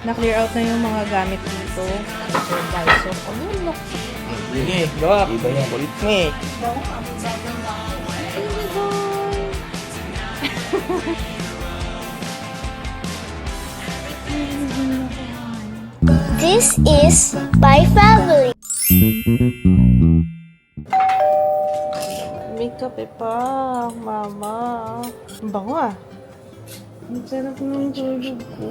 Na-clear out na yung mga gamit dito. Supervisor. Ano yun? Sige, gawak. Iba yan. Kulit mo eh. This is my family. May kape pa, mama. Ang bango ah. Ang sarap ng tulog ko.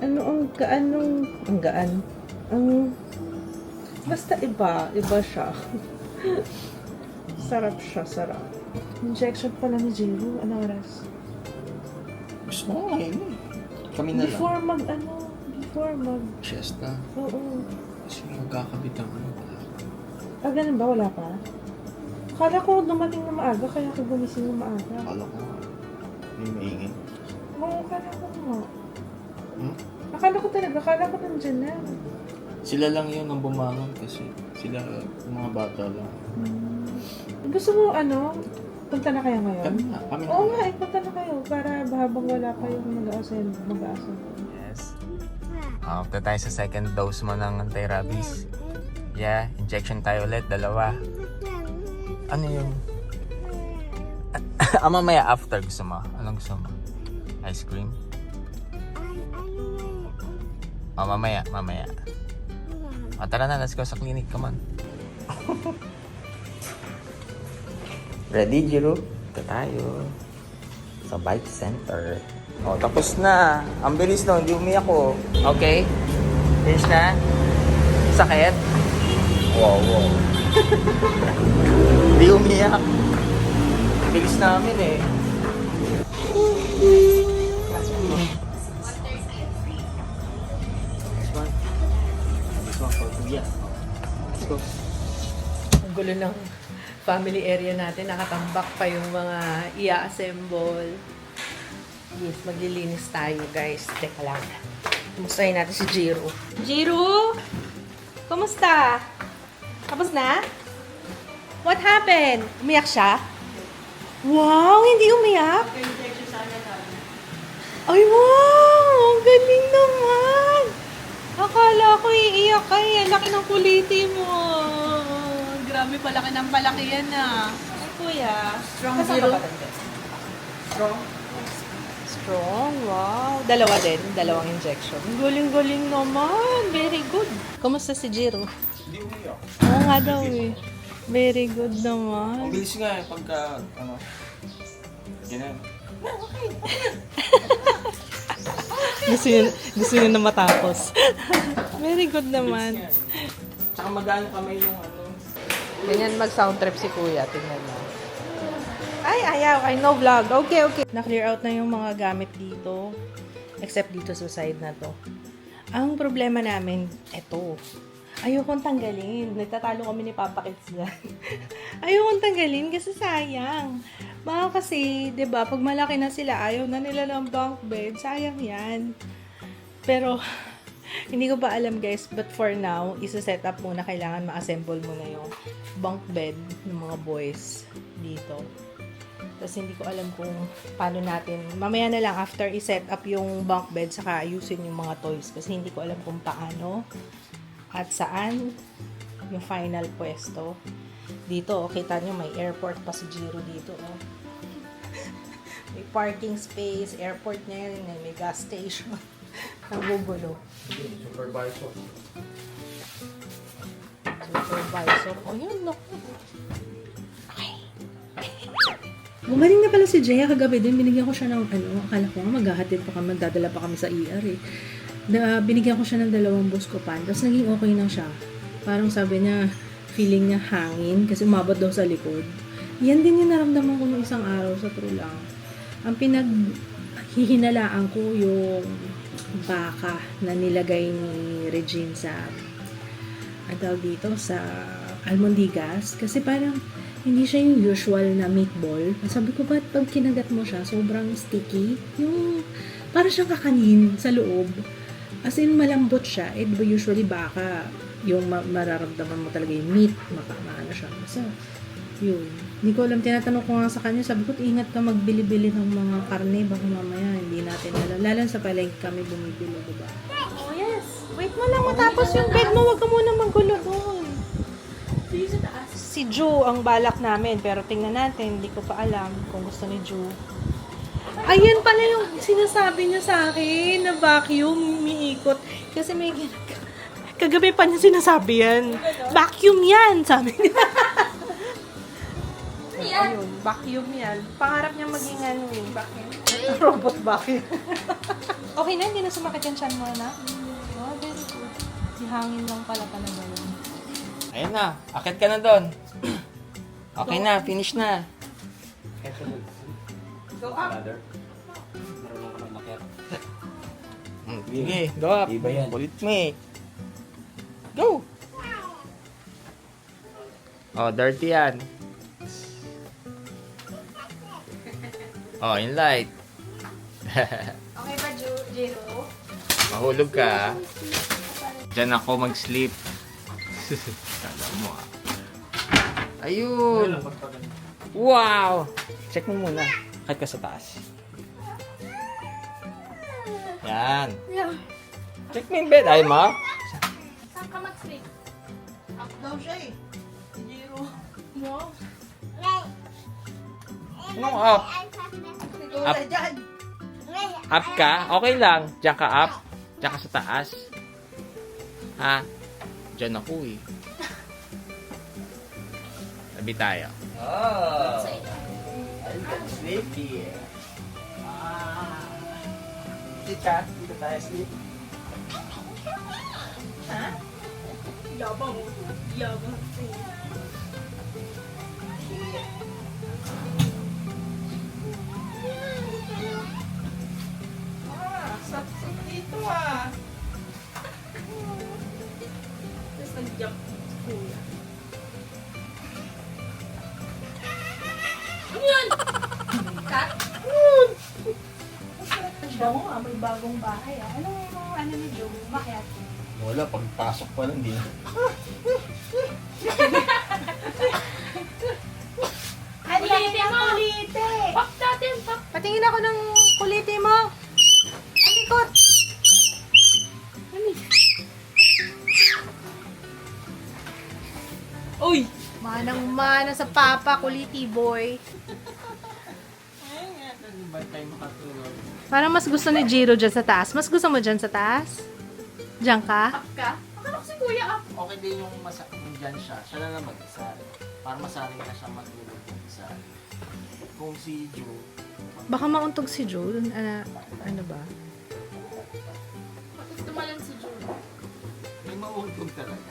Ang gaan. Basta iba siya. Sarap siya, sarap. Injection pala ni Jiro. Ano oras? Gusto ko ngayon eh. Kami na lang. Before mag... Siesta. Oo. Kasi magkakabit ang ano. Ganun ba? Wala pa? Akala ko dumating na maaga, kaya ako gumising na maaga. Akala ko may maingay. Oo, akala ko nga. Hmm? Akala ko nandyan na. Sila lang yun ang bumangon kasi sila mga bata lang. Gusto mo, punta na kayo ngayon? Kami na. Oo nga, punta na kayo para habang wala pa yung mag-ascend. Yes. Punta tayo sa second dose mo ng anti-rabies. Yeah, injection tayo ulit, 2. Ano yun? Mamaya after gusto mo. Anong gusto mo? Ice cream? Mamaya. Tara na, let's go sa clinic. Come on. Ready, Jiro? Ito tayo. Sa bike center. Tapos na. Ang bilis no, hindi umiyak ko. Okay? Finish na? Sakit? Wow. Hindi umiyak. Bilis namin eh. Let's go. Ang gulo ng family area natin. Nakatambak pa yung mga i-assemble. Yes, maglilinis tayo, guys. Teka lang. Kumustahin natin si Jiro. Jiro! Kumusta? Tapos na? What happened? Umiyak siya? Wow! Hindi umiyak? Ay, wow! Ang galing naman! Akala ko iiyak ka eh. Laki ng kuliti mo. Grabe, palaki ng palaki yan ah. Ay, kuya. Strong Jiro. Strong, wow. Dalawa din, dalawang injection. Galing-galing naman. Very good. Kumusta si Jiro? Hindi umiyak. Oo nga daw eh. Very good Ang naman. bilis nga eh pagka ganyan. Gusto niya na matapos. Very good naman. Tsaka magano kamay yung Ganyan mag-sound trip si kuya. Tingnan mo. Ay, ayaw. I know vlog. Okay. Na-clear out na yung mga gamit dito. Except dito sa side na to. Ang problema namin, eto. Ayokong tanggalin. Nagtatalo kami ni Papa Kids dyan. Ayokong tanggalin kasi sayang. Baka kasi, 'di ba, pag malaki na sila, ayaw na nila ng bunk bed. Sayang 'yan. Pero hindi ko pa alam, guys, but for now, isa-set up muna, kailangan ma-assemble muna yung bunk bed ng mga boys dito. Tapos hindi ko alam kung paano natin, mamaya na lang after i-set up yung bunk bed, saka ayusin yung mga toys. Kasi hindi ko alam kung paano at saan yung final pwesto. Dito, kita nyo, may airport pa si Jiro dito. Oh. May parking space, airport na yun, may gas station. Nagugulo. supervisor. Supervisor. O yun, naku. Okay. Gumaling na pala si Jaya kagabi din. Binigyan ko siya ng akala ko nga maghahatid pa kami, magdadala pa kami sa ER eh. Binigyan ko siya ng 2 Buscopan. Tapos naging okay na siya. Parang sabi niya, feeling niya hangin kasi umabot daw sa likod. Yan din yung naramdaman ko nung isang araw sa true lang. Ang pinaghihinalaan ko yung baka na nilagay ni Regine sa dito sa almondigas kasi parang hindi siya yung usual na meatball. Sabi ko, ba't pag kinagat mo siya, sobrang sticky? Yung parang siyang kakanin sa loob. As in, malambot siya. Diba usually baka yung mararamdaman mo talaga yung meat, maano siya. So, Yun. Hindi ko alam, tinatanong ko nga sa kanya, sabi ko, ingat ka magbili-bili ng mga karne, baka mamaya hindi natin alam. Lalo sa palengke kami bumibili, diba? Oh, yes. Wait mo lang matapos yung bed mo, wag ka muna magulo doon. Si Ju ang balak namin, pero tingnan natin, hindi ko pa alam kung gusto ni Ju. Ayan pala yung sinasabi niya sa akin, na vacuum, umiikot. Kasi may kagabi pa niya sinasabi yan. Vacuum yan, sabi niya. Ayun, vacuum yan. Pangarap niya maging ano eh. Vacuum. Robot vacuum. Okay na, hindi na sumakit yung chan mo na. Oh, very good. Si hangin lang pala talaga yun. Ayun na, akit ka na doon. Okay na, finish na. Go up. Sige, go up. Iba yan. Kulit mo eh. Go! Oh, dirty yan. Oh, in light. Okay ba, Jero? Mahulog ka. Diyan ako mag-sleep. Kala mo ah. Ayun. Wow! Check mo muna. Kahit ka sa taas. Yan. Check mo yung bed. Ay mo? Saan ka mag-sleep? Up daw siya eh. Si Jero. Wow. Anong up? Ikaw Up. na dyan. Up ka? Okay lang. Diyan ka up. Diyan ka sa taas. Ha? Diyan ako eh. Tabi tayo. Oh. I'm sleepy. Sit ka. Dito tayo sleep. Ha? Yabang. Yabang. Sapsap dito ah. Tapos nag-jump si kuya. Ano yan? Kat? Bango ah, may bagong bahay ah. Ano yung ano ni Joe? Makiat. Wala, pagpasok pa lang, di na. Kuliti mo! Kuliti! Pak natin! Pak! Patingin ako ng kuliti mo! Ang likot! Uy! Manang-mana sa papa, kuliti boy. Parang mas gusto ni Jiro dyan sa taas. Mas gusto mo dyan sa taas? Diyan ka? Akala ko si Kuya up. Okay din yung dyan siya. Siya na lang mag-isa. Para masanay na siya matulog kung isa. Kung si Joe, Baka mauntog si Joe. Ano ba? Bakit tumalan si June? may mauntog talaga.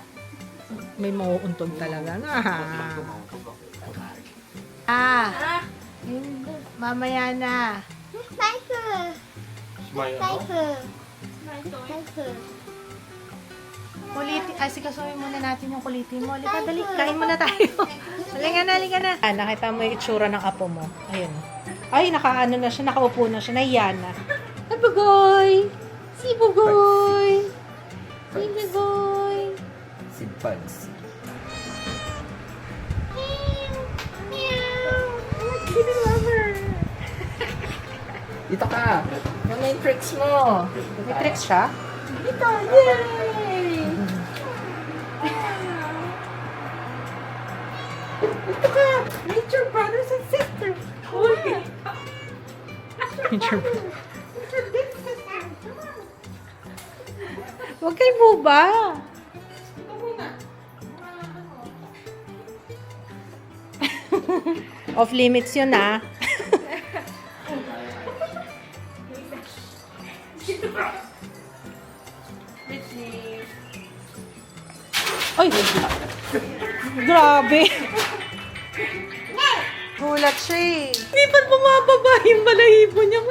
May mauuntog talaga. Pag mauntog ako. Ah! Mamaya na. Kuliti. Sikasuhin muna natin yung kuliti mo. Halika, dali. Kain muna tayo. Halika na, halika na. Nakita mo yung itsura ng apo mo. Ayun. Ay, nakaano na siya. Nakaupo na siya. Nahiya na. Ay, Bugoy! Si Bugoy! Si Bugoy! Si Buds. Baby lover! Dito ka! Ano yung tricks mo? May tricks siya? Dito! Yay! Dito ka! Meet your brothers and sisters! Meet your brothers. Huwag kayo buba! Off limits yun ah. Ay! Grabe! Gulat siya eh. Hindi pa bumababa yung balahibo niya.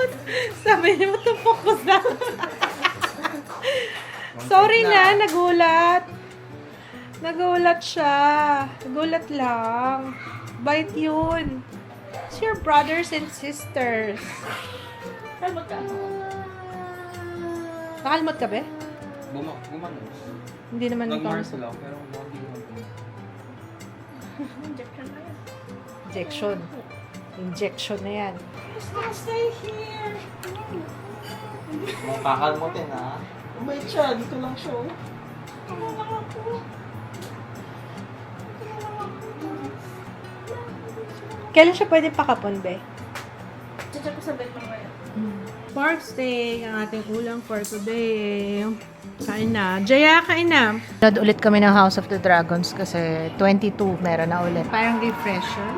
Sabi niya, what the fuck was that? Sorry na, nagulat. Nagulat siya. Nagulat lang. Bait yun. It's your brothers and sisters. Kalma ka. Nakalmot ka ba? Gumano. Hindi naman ikaw. Nag-Mars lang, pero hindi gumano. Injection na yan. Injection. Injection na yan. Just gonna stay here. Kakalmutin ha. Umay siya, dito lang siya. Oh. Kailan siya pwede pakapon, be? Check ko sa bed mamaya. Pork steak, ang ating ulam for today. Kain na. Jaya, kain na. Ulit kami ng House of the Dragons kasi 22 meron na ulit. Parang refresher.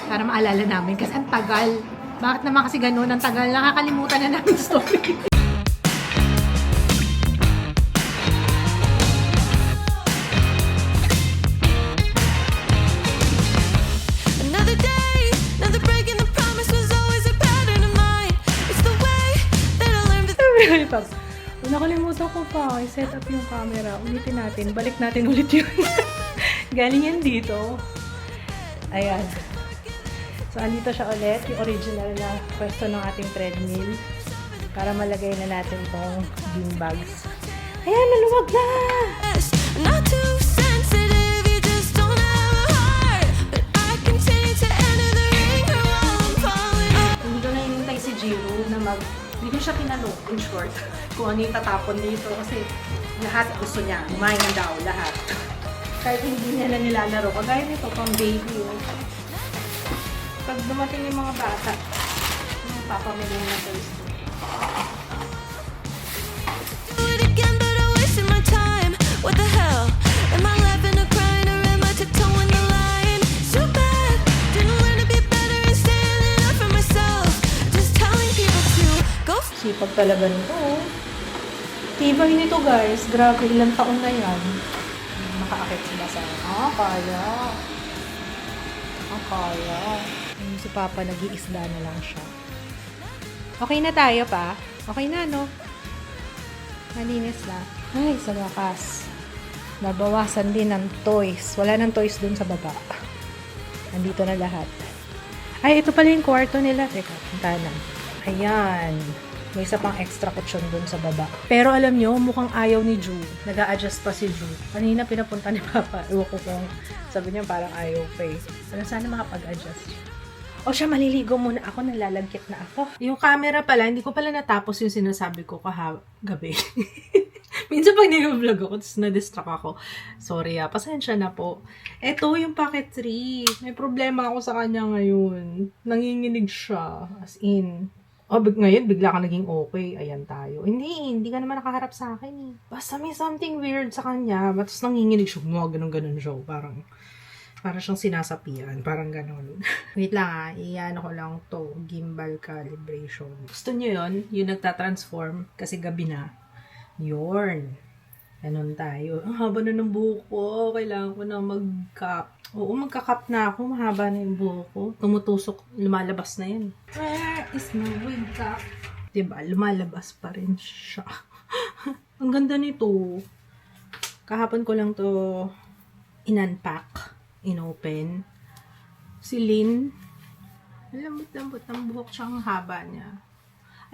Para maalala namin kasi ang tagal. Bakit naman kasi ganun? Ang tagal. Nakakalimutan na namin story. Another day, another break in the promise was always a pattern of mine. It's the way that I learned to Nakalimutan ko pa. I-set up yung camera. Ulitin natin. Balik natin ulit yun. Galing yan dito. Ayan. So, andito siya ulit. Yung original na pwesto ng ating treadmill. Para malagay na natin tong bean bags. Ayan, naluwag na! rest. I'm not too sensitive, you just don't have a heart. But I continue to enter the ring while I'm falling apart. Hindi ko na hinintay si Jiro na hindi ko siya tinanong, in short, kung ano yung tatapon dito. Kasi lahat gusto niya. Kumain na daw, lahat. Kahit hindi niya na nilalaro. Kagaya nito, pang baby. Oh. Pag dumating yung mga bata, yung papamili na toys. Do it again, but I'm wasting my time. What the hell? Am I laughing or crying or am I tiptoeing the line? So bad, didn't learn to be better and standing up for myself. Just telling people to go Sipag talaga nito. Oh. Tibay nito guys. Grabe, ilang taon na yan. Makaakit sila sa kaya. Kaya. Si Papa nag-iisda na lang siya. Okay na tayo pa? Okay na, no? Malinis na. Ay, sa wakas. Nabawasan din ng toys. Wala ng toys dun sa baba. Nandito na lahat. Ay, ito pala yung kwarto nila. Teka, punta na. Ayan. May isa pang extra kutsyon dun sa baba. Pero alam nyo, mukhang ayaw ni Ju. Nag-a-adjust pa si Ju. Kanina pinapunta ni Papa. Ewan ko kung sabi niya parang ayaw pa eh. Pero sana makapag-adjust siya. O siya, maliligo muna ako. Nalalagkit na ako. Yung camera pala, hindi ko pala natapos yung sinasabi ko gabi. Minsan pag nag-vlog ako, tapos na-distract ako. Sorry pasensya na po. Eto yung packet 3. May problema ako sa kanya ngayon. Nanginginig siya. As in. Ngayon, bigla ka naging okay. Ayan tayo. Hindi ka naman nakaharap sa akin eh. Basta may something weird sa kanya. Tapos nanginginig siya. Mga ganun-ganun siya. Parang siyang sinasapian. Parang ganun. Wait lang iyan ko lang to. Gimbal calibration. Gusto niyo yun? Yung nagtatransform. Kasi gabi na. Yorn. Ganun tayo. Ang haba na ng buhok ko. Kailangan ko na mag-cap. Oo, magka-cap na ako. Mahaba na yung buhok ko. Tumutusok. Lumalabas na yan. Where is my wig cap? Diba? Lumalabas pa rin siya. Ang ganda nito. Kahapon ko lang to in-unpack. In-open. Si Lynn. Lambot-lambot ng buhok siya. Ang haba niya.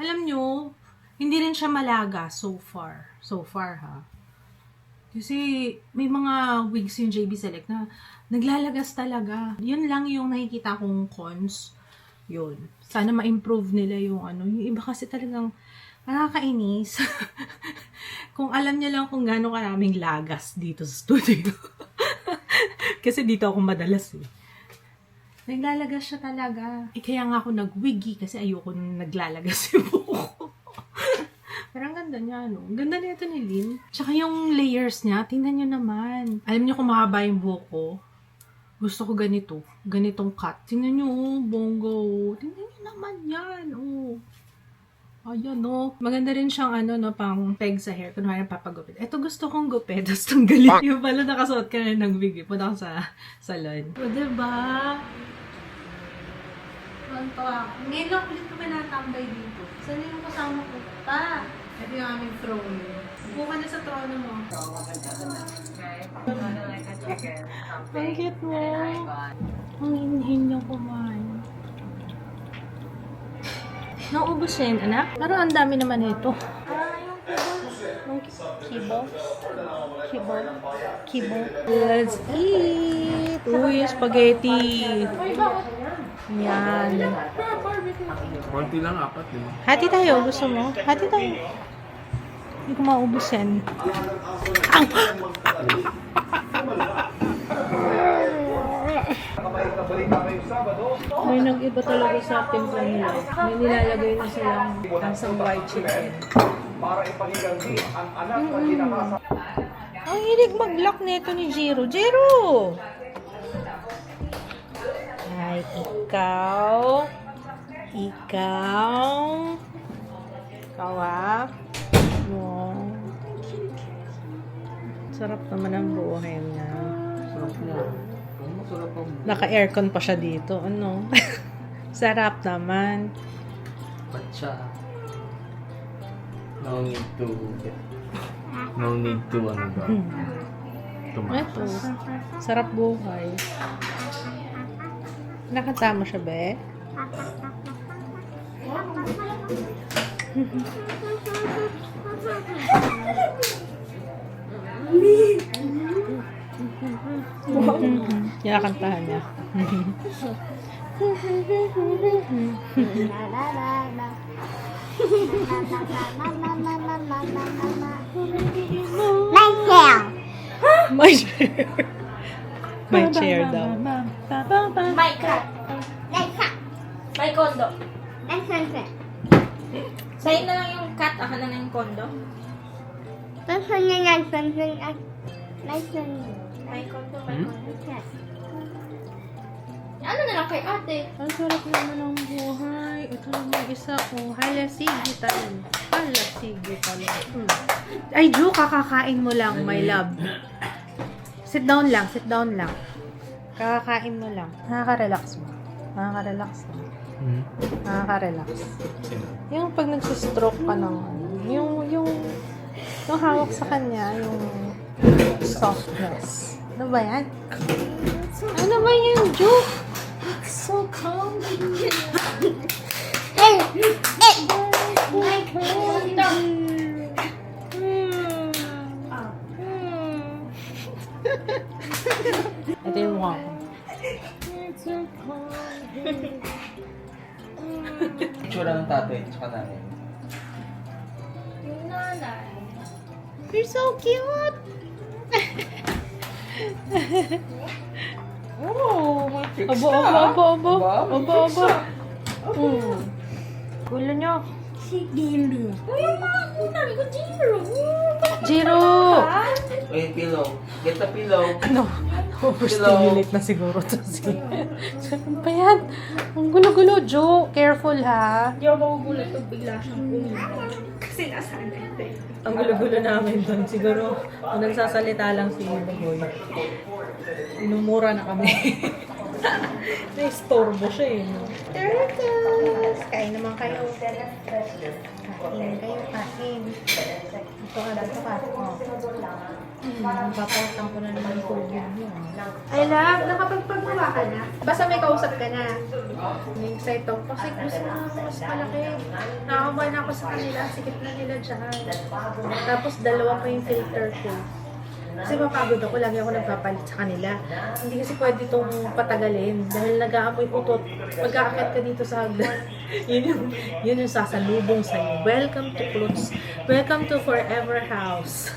Alam nyo, hindi rin siya malaga so far. So far, ha? Kasi may mga wigs yung JB Select na naglalagas talaga. Yun lang yung nakikita kong cons. Yun. Sana ma-improve nila yung Yung iba kasi talagang nakakainis. Kung alam niya lang kung gaano karaming lagas dito sa studio. Kasi dito ako madalas eh. Naglalagas siya talaga. Kaya nga ako nag-wiggy kasi ayoko naglalagas yung buhok ko. Pero ang ganda niya, no? Ang ganda nito ni Lynn. Tsaka yung layers niya, tingnan nyo naman. Alam niyo kung mahaba yung buhok ko, gusto ko ganito. Ganitong cut. Tingnan nyo, bongo. Tingnan nyo naman yan, oh. Ayan, no? Maganda rin siyang, pang peg sa hair. Kunwari papagupit. Ito gusto kong gupit. Tapos tanggalin yung pala nakasuot ka na ng wig. Punta ko sa salon. O, diba? Ganto ako. Ngayon lang ulit kami natambay dito. Saan yung kasama ko? Pa! Ito yung aming throne. Upo ka na sa trono mo. Ang cute mo. Ang hinhin niya kumain. Naubos yan, anak. Pero ang dami naman ito. Kibo. Kibo. Kibo. Let's eat! Uy, spaghetti. Yan. Konti lang, 4, di ba? Hati tayo. Gusto mo? Hati tayo. Hindi ko maubos yan. Ang! May nag-iba talaga sa timpla nila. May nilalagay na silang tansang white chicken. Ang hilig mag-lock nito ni Jiro. Jiro! Ay, ikaw. Ikaw. Ikaw ah. Wow. Sarap naman ang buhay niya. Sarap niya. Ang masarap ang Naka-aircon pa siya dito. Ano? Sarap naman. batsa. No need to... No need to, ano ba? Ito. Tumatas. Sarap buhay. Nakatama siya, be? Kinakantahan niya. My My tail. chair. My chair daw. My cat. My condo. Sa'yo na lang yung cat, ako na lang yung condo. My condo, my condo. Ano na lang kay ate? Ang sarap naman ng buhay. Ito naman isa ko. Halasigi tayo. Halasigi tayo. Ay, Ju, kakakain mo lang, my love. Sit down lang, sit down lang. Kakakain mo lang. Nakaka-relax mo. Nakaka-relax mo. Nakaka-relax. Yung pag nagsistroke ka ng yung hawak sa kanya, yung softness. Ano ba yan? Ano ba yan, Ju? It's so calm. Ito yung mukha ko. Itsura ng tatay, tsaka nanay. Yung nanay. You're so cute! Oh, abo, abo, abo, abo, abo, abo. Gulo nyo. Uy, yung mga utang ko, Jiro. Jiro! Wait, pillow. Get the pillow. Ano? Overstimulate na siguro to si... Ano ba yan? Ang gulo-gulo, Jo. Careful, ha? Hindi ako magugulat pag bigla siyang bumili. Kasi nasaan na ito. Ang gulo-gulo namin doon. Siguro, kung nagsasalita lang si Bagoy. Inumura na kami. Na-istorbo siya eh. No? Turtles! Kain naman kayo. Kain kayo, kain. Ito ka, dito ka. Papautan ko na naman yung COVID niyo. I love, nakapagpagawa ka na. Basta may kausap ka na. May excited ako. Kasi gusto na ako mas malaki. Nakakabahan ako sa kanila. Sikip na nila dyan. Tapos dalawa pa yung filter ko. Kasi mapagod ako. Lagi ako nagpapalit sa kanila. Hindi kasi pwede itong patagalin. Dahil nag-aamoy utot. Pagkaakyat ka dito sa hagdan. yun yung sasalubong sa'yo. Welcome to Clothes. Welcome to Forever House.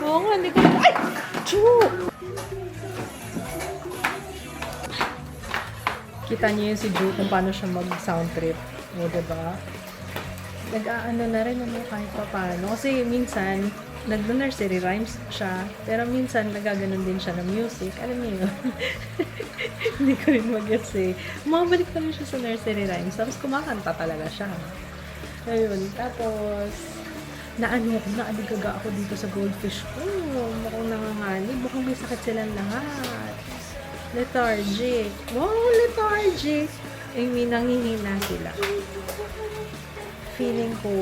Oo nga, hindi ko... Ay! Choo! Kita niyo yun si Ju kung paano siya mag-sound trip. O, diba? Nag-aano na rin ano kahit pa paano. Kasi minsan, nag-nursery rhymes siya. Pero minsan, nagaganon din siya ng music. Alam niyo yun? Hindi ko rin mag-guess eh. Umabalik pa rin siya sa nursery rhymes. Tapos kumakanta talaga siya. Ayun. Tapos, naaligaga ako dito sa goldfish ko. Mukhang nanganganib. Mukhang may sakit silang lahat. Lethargic. Wow, lethargic. I mean, nanghihina sila. Feeling ko,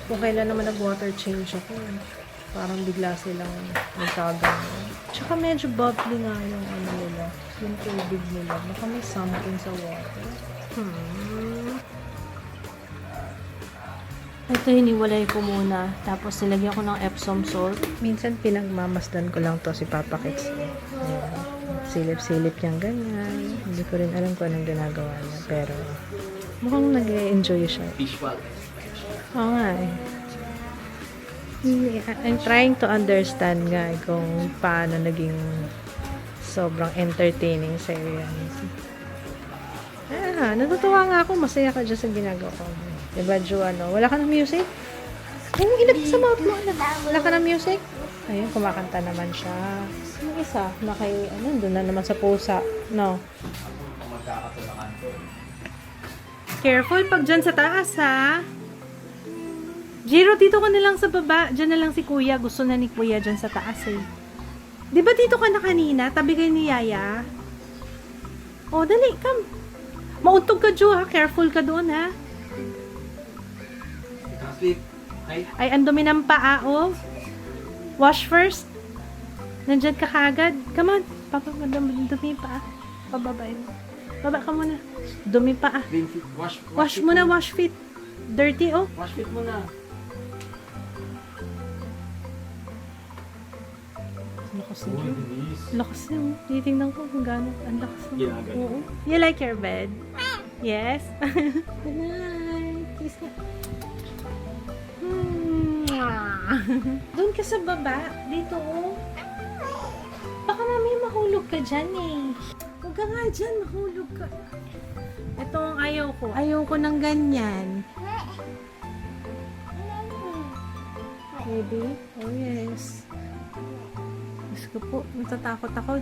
kung kailan naman nag-water change ako, parang bigla silang nagkagang. Tsaka medyo bubbly nga yung ano nila. Yung tubig nila. Baka may something sa water. Ito, hiniwalay ko muna. Tapos, nilagyan ko ng Epsom salt. Minsan pinagmamasdan ko lang to si Papa Kits. Ayan. Silip-silip niyang ganyan. Hindi ko rin alam kung anong ginagawa niya. Pero mukhang nag-enjoy siya. Visual. Oo nga eh. I'm trying to understand nga kung paano naging sobrang entertaining sa'yo yan. Natutuwa nga ako. Masaya ka dyan sa ginagawa ko. Diba, Ju, ano? Wala ka ng music? Yung inap sa mouth mo. Wala ka ng music? Ayun, kumakanta naman siya. Yung isa, doon na naman sa pusa. No? Careful pag dyan sa taas, ha? Jiro, dito ka na lang sa baba. Dyan na lang si Kuya. Gusto na ni Kuya dyan sa taas, eh. Di ba dito ka na kanina? Tabi kayo ni Yaya. O, dali, come. Mauntog ka, Ju, ha? Careful ka doon, ha? Ay, ang dumi ng paa, oh. Wash first. Nandyan ka kagad. Come on. Dumi yung paa. Pababain mo. Baba ka muna. Dumi paa. Wash mo na, wash feet. Dirty, oh. Wash feet mo na. Lakas na yun. Lakas na yun. Titingnan ko kung gano'n. Ang lakas na yun. Ginagawa. Oo. You like your bed? Yes? Good night. Kiss ka. Doon ka sa baba. Dito, oh. Baka mamaya mahulog ka dyan, eh. Huwag ka nga dyan. Mahulog ka. Ito ang ayaw ko. Ayaw ko ng ganyan. Baby? Oh, yes. Diyos ko po, natatakot ako.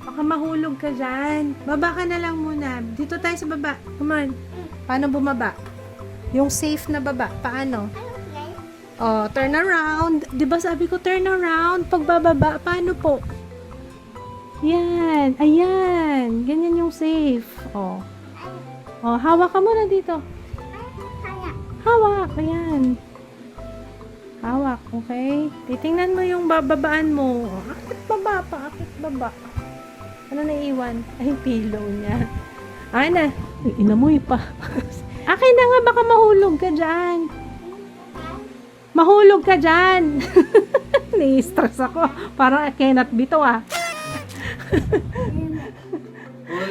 Baka mahulog ka dyan. Baba ka na lang muna. Dito tayo sa baba. Come on. Paano bumaba? Yung safe na baba. Paano? Oh, turn around. Diba sabi ko turn around? Pag bababa, paano po? Yan. Ayan. Ganyan yung safe. Oh. Oh, hawak ka muna dito. Hawak. Ayan. Hawak, okay? Titingnan mo yung bababaan mo. Akit baba pa, akit baba. Ano naiwan? Ay, pillow niya. Akin na. Inamoy pa. Akin na nga, baka mahulog ka dyan. Mahulog ka dyan. Nai-stress ako. Parang I cannot be to, ah.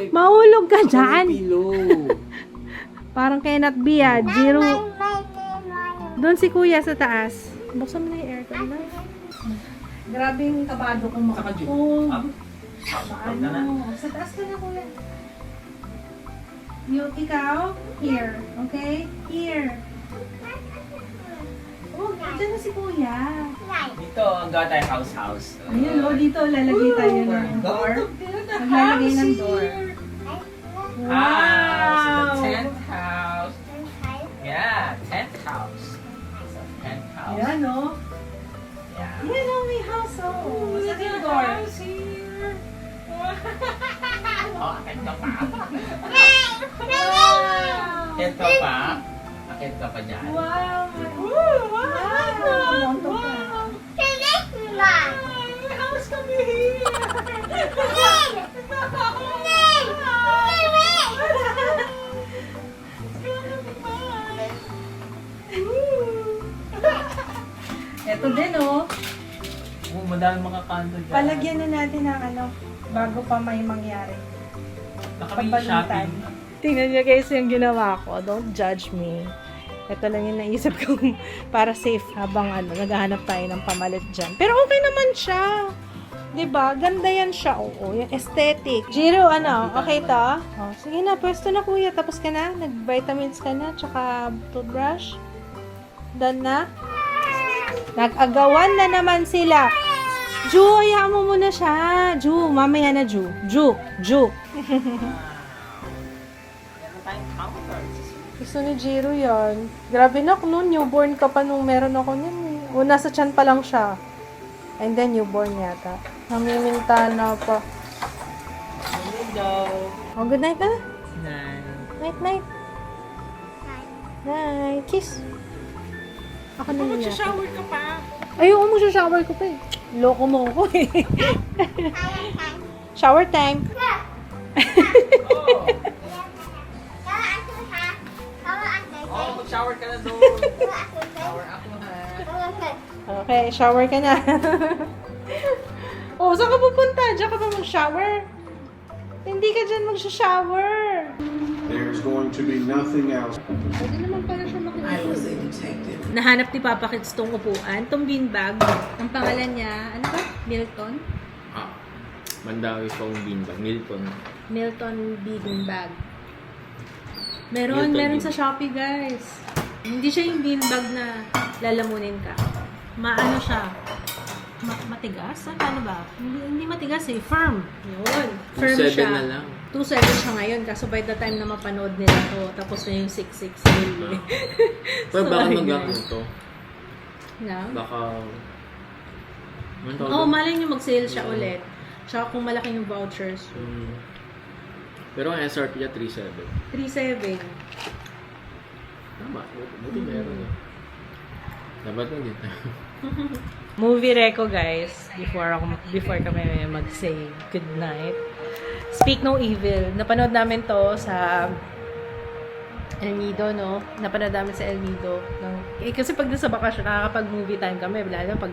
Mahulog ka dyan. Parang cannot be, ah. Jiro. Doon si Kuya sa taas. Buksan mo na yung aircon na. Grabe yung kabado kong makapag. Paano? Sa taas ka na, Kuya. Ikaw, here. Okay? Here. Oh, dyan na si Kuya. Dito, ang gawa tayo house. Ayun, oh, dito lalagay tayo ng door. Maglalagay ng door. House! The tent house. Yeah, tent house. Tent house. Ayan, oh. Yeah. Yan, oh, may house, oh. Sa yung door. Oh, akit ka pa. Wow! Akit ka pa. Akit ka pa dyan. Wow! Wow! House kami here! Ito din, oh. Oo, madami makakanto dyan. Palagyan na natin ng ano, bago pa may mangyari. Nakami-shopping. Tingnan niyo guys yung ginawa ko. Don't judge me. Ito lang yung naisip ko para safe habang ano, naghahanap tayo ng pamalit dyan. Pero okay naman siya. 'Di ba? Ganda yan siya. Oo, yung aesthetic. Jiro, ano? Okay to? Oh, sige na, pwesto na kuya. Tapos ka na? Nag-vitamins ka na? Tsaka toothbrush? Done na? Nag-agawan na naman sila. Ju, hayaan mo muna siya. Ju, mamaya na Ju. Ju. Gusto ni Jiro yan. Grabe na, noon newborn ka pa nung meron ako niyan. O, nasa tiyan pa lang siya. And then newborn yata. Namiminta na pa. Oh, good night na. Night. Night. Kiss. Ako na niya. Mag-shower ka pa. Ay, oo, mag-shower ko pa eh. Loko mo ko eh. Shower time. Mag-shower ka na doon. Shower ako ha. Okay, shower ka na. Oh, saan ka pupunta? Diyan ka ba mag-shower? Hindi ka dyan mag-shower. There's going to be nothing else. Pwede naman pala siya makinig. Nahanap ni Papa Kids tong upuan, tong beanbag. Ang pangalan niya, ano ba? Milton? Mandawi phone beanbag. Milton. Milton beanbag. Milton Meron bean. sa Shopee, guys. Hindi siya yung beanbag na lalamunin ka. Maano siya? Matigas? Ano ba? Hindi matigas eh. Firm. Yun. Firm 2.7 siya. na lang. 2.7 siya ngayon. Kaso by the time na mapanood nila to, tapos na yung 6.6 sale eh. Pero baka Sorry, mag-ano guys. to. Na? Baka... Ano tawag Oo, doon? malay nyo mag-sale siya ulit. Tsaka kung malaki yung vouchers. Pero ang SRP niya 3.7. 3.7. Tama. Buti meron eh. Dapat na dito. Movie reco, guys. Before kami mag-say goodnight. Speak No Evil. Napanood namin to sa El Nido, no? Napanood namin sa El Nido. Kasi pag nasa bakasyon, nakakapag-movie time kami. Lalo pag...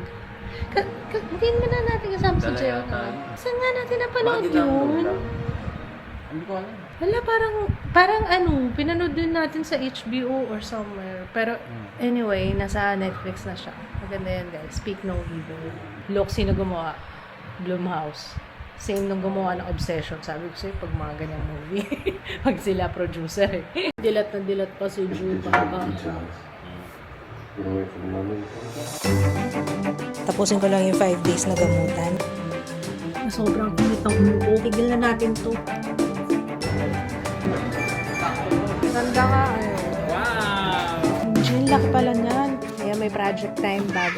Hindi naman na natin kasama si Jel. Talayatan. Saan nga natin napanood yun? Hindi ko alam. Wala, parang ano, pinanood din natin sa HBO or somewhere. Pero anyway, nasa Netflix na siya. Maganda yan, guys. Speak No Evil. Look, sino gumawa? Blumhouse. Same nung gumawa ng Obsession. Sabi ko sa'yo, pag mga ganyang movie, pag sila producer eh. Dilat na dilat pa si Drew Papa. Tapusin ko lang yung 5 days na gamutan. Sobrang kulit ng ulo ko. Tigil na natin to. Ganda nga eh. Wow! Jill, laki pala niyan. Kaya may project time bago